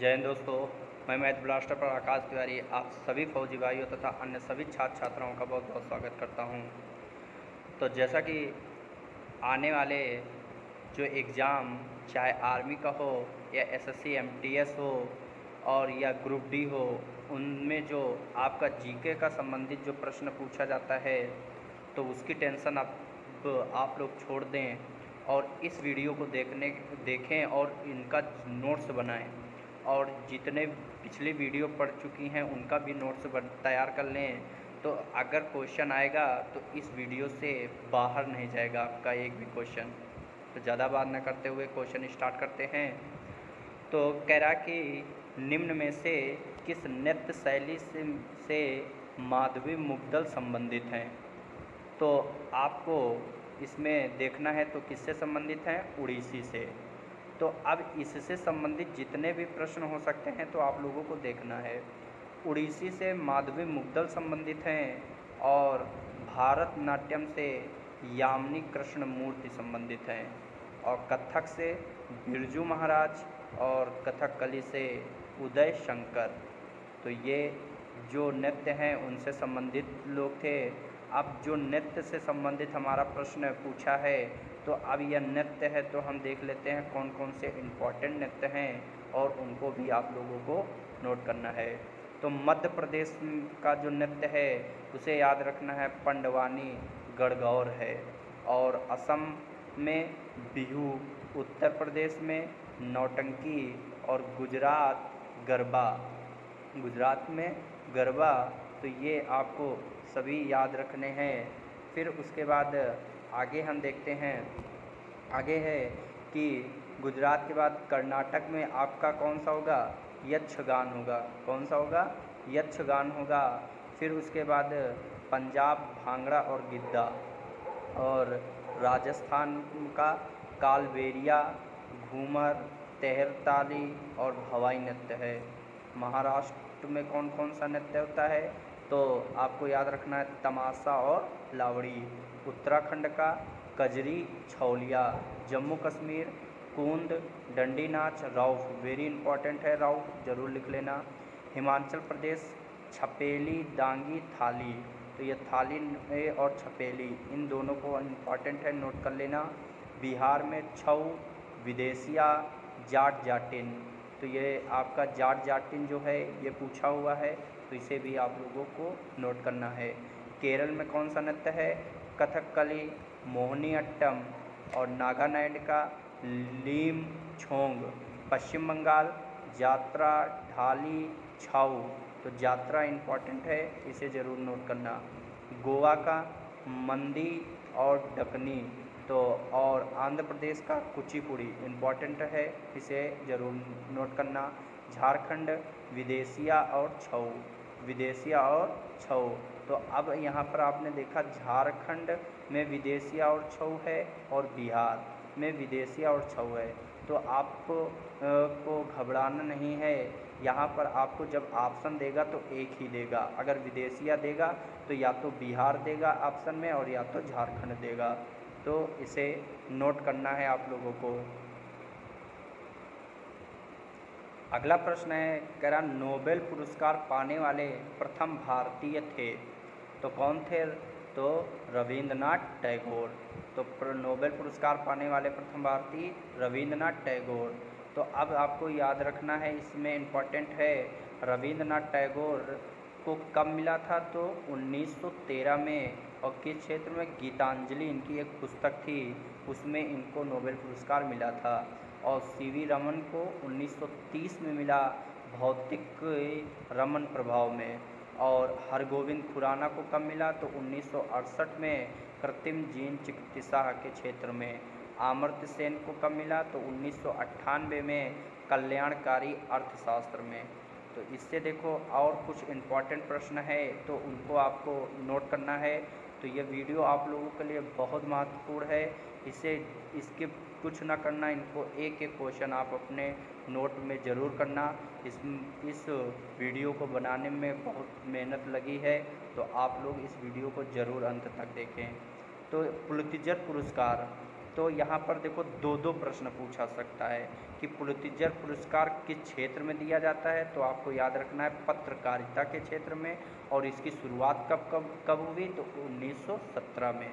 जय हिंद दोस्तों। मैं मैथ ब्लास्टर पर आकाश तिवारी आप सभी फौजी भाइयों तथा अन्य सभी छात्र छात्राओं का बहुत बहुत स्वागत करता हूं। तो जैसा कि आने वाले जो एग्ज़ाम चाहे आर्मी का हो या एसएससी एमटीएस हो और या ग्रुप डी हो, उनमें जो आपका जीके का संबंधित जो प्रश्न पूछा जाता है तो उसकी टेंशन आप लोग छोड़ दें और इस वीडियो को देखें और इनका नोट्स बनाएं और जितने पिछली वीडियो पढ़ चुकी हैं उनका भी नोट्स तैयार कर लें। तो अगर क्वेश्चन आएगा तो इस वीडियो से बाहर नहीं जाएगा आपका एक भी क्वेश्चन। तो ज़्यादा बात न करते हुए क्वेश्चन स्टार्ट करते हैं। तो कह रहा कि निम्न में से किस नृत्य शैली से माधवी मुग्दल संबंधित हैं। तो आपको इसमें देखना है तो किससे संबंधित हैं, उड़ीसी से। तो अब इससे संबंधित जितने भी प्रश्न हो सकते हैं तो आप लोगों को देखना है। उड़ीसी से माधवी मुग्दल संबंधित हैं और भारतनाट्यम से यामिनी कृष्णमूर्ति संबंधित हैं और कथक से बिरजू महाराज और कथकली से उदय शंकर। तो ये जो नृत्य हैं उनसे संबंधित लोग थे। अब जो नृत्य से संबंधित हमारा प्रश्न पूछा है तो अब यह नृत्य है तो हम देख लेते हैं कौन कौन से इम्पॉर्टेंट नृत्य हैं और उनको भी आप लोगों को नोट करना है। तो मध्य प्रदेश का जो नृत्य है उसे याद रखना है, पंडवानी गणगौर है। और असम में बिहू, उत्तर प्रदेश में नौटंकी और गुजरात में गरबा। तो ये आपको सभी याद रखने हैं। फिर उसके बाद आगे हम देखते हैं, आगे है कि गुजरात के बाद कर्नाटक में आपका कौन सा होगा, यक्षगान होगा। कौन सा होगा, यक्षगान होगा। फिर उसके बाद पंजाब भांगड़ा और गिद्दा और राजस्थान का कालबेलिया, घूमर, तेहरताली और भवाई नृत्य है। महाराष्ट्र में कौन कौन सा नृत्य होता है तो आपको याद रखना है, तमाशा और लावड़ी। उत्तराखंड का कजरी छौलिया। जम्मू कश्मीर कुंद, डंडी नाच, राउफ। वेरी इंपॉर्टेंट है, राउफ ज़रूर लिख लेना। हिमाचल प्रदेश छपेली, डांगी, थाली। तो ये थाली और छपेली इन दोनों को इम्पॉर्टेंट है, नोट कर लेना। बिहार में छऊ, विदेशिया, जाट जाटिन। तो ये आपका जाट जाटिन जो है ये पूछा हुआ है तो इसे भी आप लोगों को नोट करना है। केरल में कौन सा नृत्य है, कथकली, मोहिनीअट्टम और नागालैंड का लीम छोंग। पश्चिम बंगाल जात्रा, ढाली, छाऊ। तो जात्रा इम्पॉर्टेंट है, इसे ज़रूर नोट करना। गोवा का मंदी और डकनी। तो और आंध्र प्रदेश का कुचिपुड़ी इम्पॉर्टेंट है, इसे ज़रूर नोट करना। झारखंड विदेशिया और छऊ, विदेशिया और छऊ। तो अब यहाँ पर आपने देखा झारखंड में विदेशिया और छऊ है और बिहार में विदेशिया और छऊ है। तो आपको को घबराना नहीं है। यहाँ पर आपको जब ऑप्शन देगा तो एक ही देगा। अगर विदेशिया देगा तो या तो बिहार देगा ऑप्शन में और या तो झारखंड देगा। तो इसे नोट करना है आप लोगों को। अगला प्रश्न है, कह रहा नोबेल पुरस्कार पाने वाले प्रथम भारतीय थे। तो कौन थे, तो रविंद्रनाथ टैगोर। तो नोबेल पुरस्कार पाने वाले प्रथम भारतीय रविंद्रनाथ टैगोर। तो अब आपको याद रखना है, इसमें इम्पॉर्टेंट है, रविंद्रनाथ टैगोर को कब मिला था, तो 1913 में। और किस क्षेत्र में, गीतांजलि इनकी एक पुस्तक थी उसमें इनको नोबेल पुरस्कार मिला था। और सीवी रमन को 1930 में मिला भौतिक रमन प्रभाव में। और हरगोविंद खुराना को कब मिला, तो 1968 में कृत्रिम जीन चिकित्सा के क्षेत्र में। अमर्त्य सेन को कब मिला, तो 1998 में कल्याणकारी अर्थशास्त्र में। तो इससे देखो और कुछ इम्पॉर्टेंट प्रश्न है तो उनको आपको नोट करना है। तो ये वीडियो आप लोगों के लिए बहुत महत्वपूर्ण है, इसे स्किप कुछ ना करना। इनको एक एक क्वेश्चन आप अपने नोट में ज़रूर करना। इस वीडियो को बनाने में बहुत मेहनत लगी है तो आप लोग इस वीडियो को ज़रूर अंत तक देखें। तो पुलित्ज़र पुरस्कार तो यहाँ पर देखो दो दो प्रश्न पूछा सकता है कि पुलित्जर पुरस्कार किस क्षेत्र में दिया जाता है, तो आपको याद रखना है पत्रकारिता के क्षेत्र में। और इसकी शुरुआत कब कब कब हुई, तो 1917 में।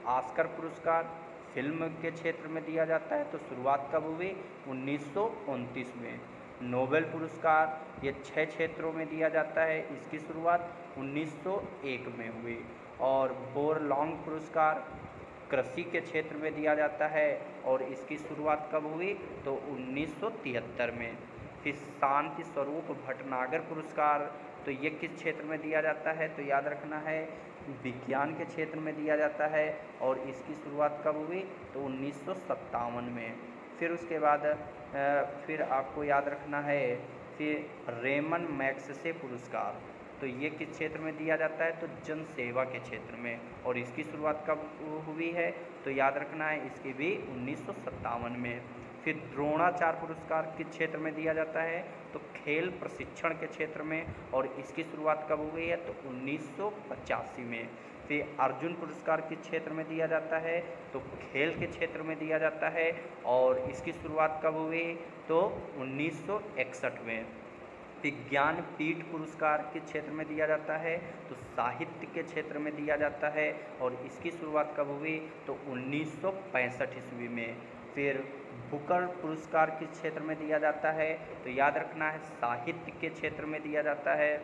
ऑस्कर पुरस्कार फिल्म के क्षेत्र में दिया जाता है, तो शुरुआत कब हुई, 1929 में। नोबेल पुरस्कार ये 6 क्षेत्रों में दिया जाता है, इसकी शुरुआत 1901 में हुई। और बोरलॉन्ग पुरस्कार कृषि के क्षेत्र में दिया जाता है और इसकी शुरुआत कब हुई, तो 1973 में। फिर शांति स्वरूप भटनागर पुरस्कार, तो ये किस क्षेत्र में दिया जाता है, तो याद रखना है विज्ञान के क्षेत्र में दिया जाता है और इसकी शुरुआत कब हुई, तो 1957 में। फिर उसके बाद फिर आपको याद रखना है फिर रेमन मैग्सेसे पुरस्कार, तो ये किस क्षेत्र में दिया जाता है, तो जन सेवा के क्षेत्र में। और इसकी शुरुआत कब हुई है, तो याद रखना है इसकी भी 1957 में। फिर द्रोणाचार्य पुरस्कार किस क्षेत्र में दिया जाता है, तो खेल प्रशिक्षण के क्षेत्र में और इसकी शुरुआत कब हुई है, तो 1985 में। फिर अर्जुन पुरस्कार किस क्षेत्र में दिया जाता है, तो खेल के क्षेत्र में दिया जाता है और इसकी शुरुआत कब हुई, तो 1961 में। विज्ञान पीठ पुरस्कार किस क्षेत्र में दिया जाता है, तो साहित्य के क्षेत्र में दिया जाता है और इसकी शुरुआत कब हुई, तो 1965 ईस्वी में। फिर बुकर पुरस्कार किस क्षेत्र में दिया जाता है, तो याद रखना है साहित्य के क्षेत्र में दिया जाता है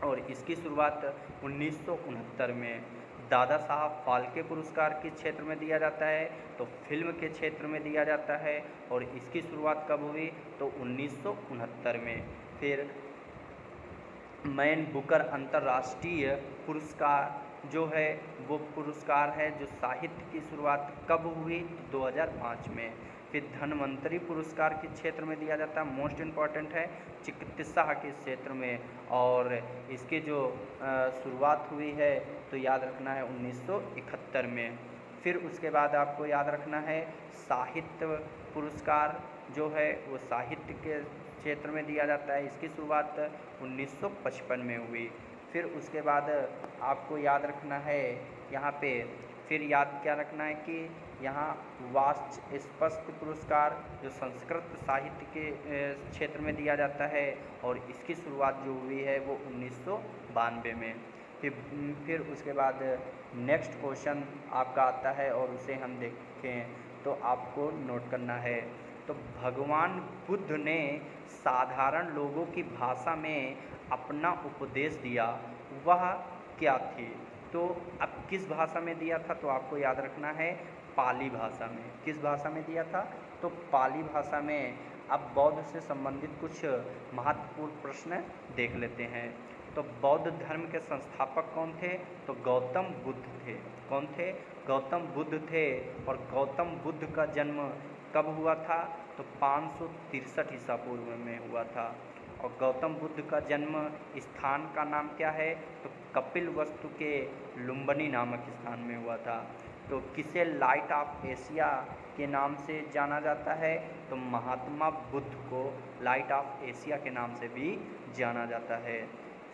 और इसकी शुरुआत 1969 में। दादा साहब फाल्के पुरस्कार किस क्षेत्र में दिया जाता है, तो फिल्म के क्षेत्र में दिया जाता है और इसकी शुरुआत कब हुई, तो 1969 में। फिर मैन बुकर अंतर्राष्ट्रीय पुरस्कार जो है वो पुरस्कार है जो साहित्य की शुरुआत कब हुई, 2005 में। फिर धन्वंतरी पुरस्कार किस क्षेत्र में दिया जाता है, मोस्ट इम्पॉर्टेंट है चिकित्सा के क्षेत्र में और इसकी जो शुरुआत हुई है तो याद रखना है 1971 में। फिर उसके बाद आपको याद रखना है साहित्य पुरस्कार जो है वो साहित्य के क्षेत्र में दिया जाता है, इसकी शुरुआत 1955 में हुई। फिर उसके बाद आपको याद रखना है यहाँ पे फिर याद क्या रखना है कि यहाँ वाचस्पति पुरस्कार जो संस्कृत साहित्य के क्षेत्र में दिया जाता है और इसकी शुरुआत जो हुई है वो 1992 में। फिर उसके बाद नेक्स्ट क्वेश्चन आपका आता है और उसे हम देखें तो आपको नोट करना है। तो भगवान बुद्ध ने साधारण लोगों की भाषा में अपना उपदेश दिया, वह क्या थी? तो अब किस भाषा में दिया था, तो आपको याद रखना है पाली भाषा में। किस भाषा में दिया था, तो पाली भाषा में। अब बौद्ध से संबंधित कुछ महत्वपूर्ण प्रश्न देख लेते हैं। तो बौद्ध धर्म के संस्थापक कौन थे, तो गौतम बुद्ध थे। कौन थे, गौतम बुद्ध थे। और गौतम बुद्ध का जन्म कब हुआ था, तो 563 ईसा पूर्व में हुआ था। और गौतम बुद्ध का जन्म स्थान का नाम क्या है, तो कपिलवस्तु के लुम्बिनी नामक स्थान में हुआ था। तो किसे लाइट ऑफ एशिया के नाम से जाना जाता है, तो महात्मा बुद्ध को लाइट ऑफ एशिया के नाम से भी जाना जाता है।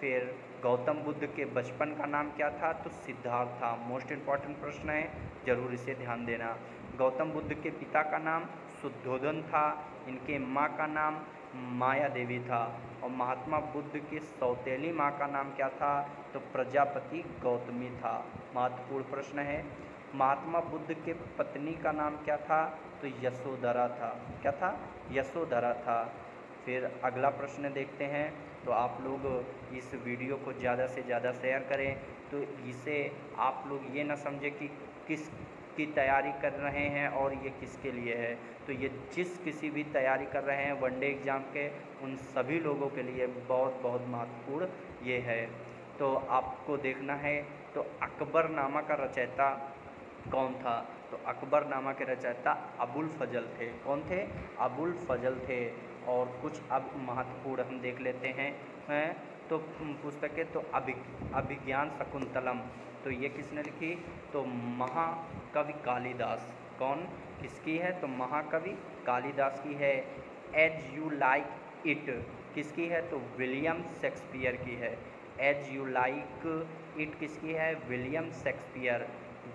फिर गौतम बुद्ध के बचपन का नाम क्या था, तो सिद्धार्थ था। मोस्ट इम्पॉर्टेंट प्रश्न है, जरूर इसे ध्यान देना। गौतम बुद्ध के पिता का नाम शुद्धोधन था, इनके माँ का नाम माया देवी था। और महात्मा बुद्ध की सौतेली माँ का नाम क्या था, तो प्रजापति गौतमी था। महत्वपूर्ण प्रश्न है। महात्मा बुद्ध के पत्नी का नाम क्या था, तो यशोधरा था। क्या था, यशोधरा था। फिर अगला प्रश्न देखते हैं। तो आप लोग इस वीडियो को ज़्यादा से ज़्यादा शेयर करें, तो इसे आप लोग ये ना समझें कि किस की तैयारी कर रहे हैं और ये किसके लिए है। तो ये जिस किसी भी तैयारी कर रहे हैं वनडे एग्ज़ाम के, उन सभी लोगों के लिए बहुत बहुत महत्वपूर्ण ये है। तो आपको देखना है। तो अकबरनामा का रचयिता कौन था, तो अकबरनामा के रचयिता अबुल फजल थे। कौन थे, अबुल फजल थे। और कुछ अब महत्वपूर्ण हम देख लेते हैं। तो पुस्तकें, तो अभिज्ञान शकुंतलम, तो ये किसने लिखी, तो महाकवि कालिदास। कौन, किसकी है, तो महाकवि कालिदास की है। एज यू लाइक इट किसकी है, तो विलियम शेक्सपियर की है। एज यू लाइक इट किसकी है, विलियम शेक्सपियर।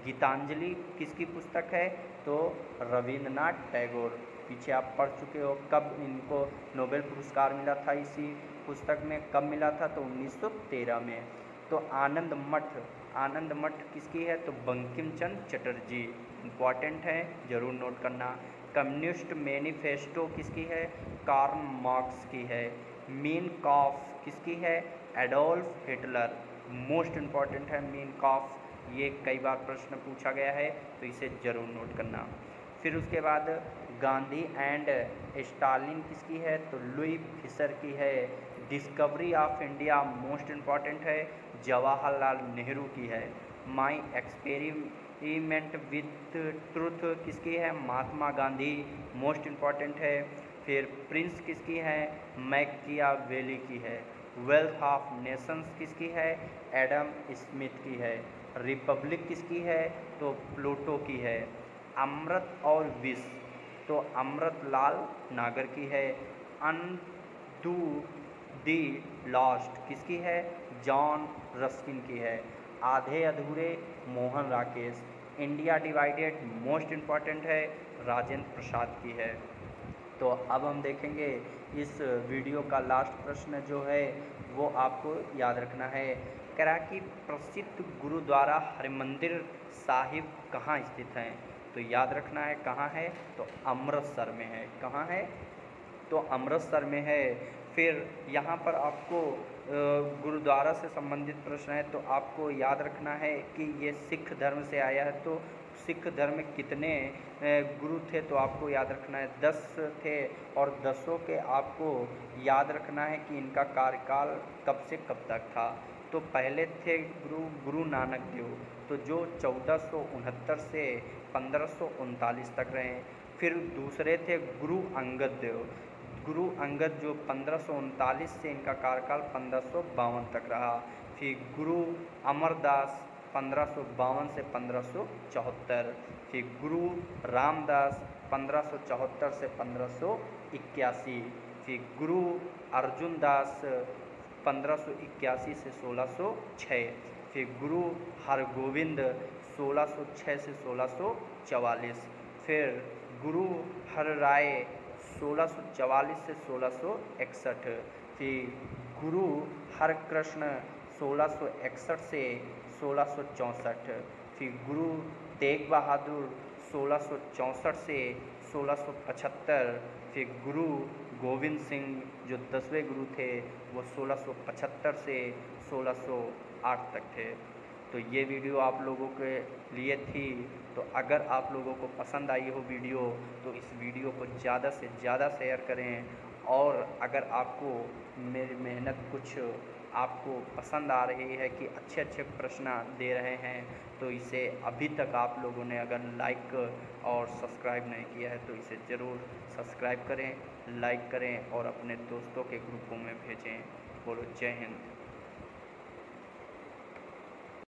गीतांजलि किसकी पुस्तक है? तो रविंद्रनाथ टैगोर। पीछे आप पढ़ चुके हो कब इनको नोबेल पुरस्कार मिला था, इसी पुस्तक में कब मिला था? तो 1913 में। तो आनंद मठ किसकी है? तो बंकिम चंद्र चटर्जी। इम्पॉर्टेंट है, जरूर नोट करना। कम्युनिस्ट मैनिफेस्टो किसकी है? कार्ल मार्क्स की है। मीन काफ किसकी है? Adolf Hitler. मोस्ट इम्पॉर्टेंट है मीन काफ, ये कई बार प्रश्न पूछा गया है, तो इसे जरूर नोट करना। फिर उसके बाद गांधी एंड स्टालिन किसकी है? तो लुई फिशर की है। Discovery of India most important है, जवाहरलाल नेहरू की है। माई एक्सपेरिमेंट विथ ट्रुथ किसकी है? महात्मा गांधी। मोस्ट इम्पॉर्टेंट है। फिर प्रिंस किसकी है? मैकियावेली की है। वेल्थ ऑफ नेशंस किसकी है? एडम स्मिथ की है। रिपब्लिक किसकी है? तो प्लूटो की है। अमृत और विष, तो अमृतलाल नागर की है। अनडू दी लॉस्ट किसकी है? जॉन रस्किन की है। आधे अधूरे Mohan Rakesh. India divided most important है, राजेंद्र प्रसाद की है। तो अब हम देखेंगे इस वीडियो का लास्ट प्रश्न जो है वो आपको याद रखना है। कह रहा कि प्रसिद्ध गुरुद्वारा हरिमंदिर साहिब कहाँ स्थित हैं? तो याद रखना है कहाँ है? तो अमृतसर में है। कहाँ है? तो अमृतसर में है। फिर यहाँ पर आपको गुरुद्वारा से संबंधित प्रश्न है, तो आपको याद रखना है कि ये सिख धर्म से आया है। तो सिख धर्म में कितने गुरु थे? तो आपको याद रखना है 10 थे, और 10 के आपको याद रखना है कि इनका कार्यकाल कब से कब तक था। तो पहले थे गुरु नानक देव, तो जो 1469 से 1539 तक रहे। फिर दूसरे थे गुरु अंगद देव। गुरु अंगद जो 1539 से इनका कार्यकाल 1552 तक रहा। फिर गुरु अमरदास 1552 से 1574। फिर गुरु रामदास 1574 से 1581। फिर गुरु अर्जुन दास 1581 से 1606। फिर गुरु हरगोविंद 1606 से 1644। फिर गुरु हरराय 1644 से 1661। फिर गुरु हरकृष्ण 1661 से 1664। फिर गुरु तेग बहादुर 1664 से 1675। फिर गुरु गोविंद सिंह जो 10वें गुरु थे वो 1675 से 1608 तक थे। तो ये वीडियो आप लोगों के लिए थी। तो अगर आप लोगों को पसंद आई हो वीडियो, तो इस वीडियो को ज़्यादा से ज़्यादा शेयर करें। और अगर आपको मेरी मेहनत कुछ आपको पसंद आ रही है कि अच्छे अच्छे प्रश्न दे रहे हैं, तो इसे अभी तक आप लोगों ने अगर लाइक और सब्सक्राइब नहीं किया है तो इसे ज़रूर सब्सक्राइब करें, लाइक करें और अपने दोस्तों के ग्रुपों में भेजें। बोलो जय हिंद।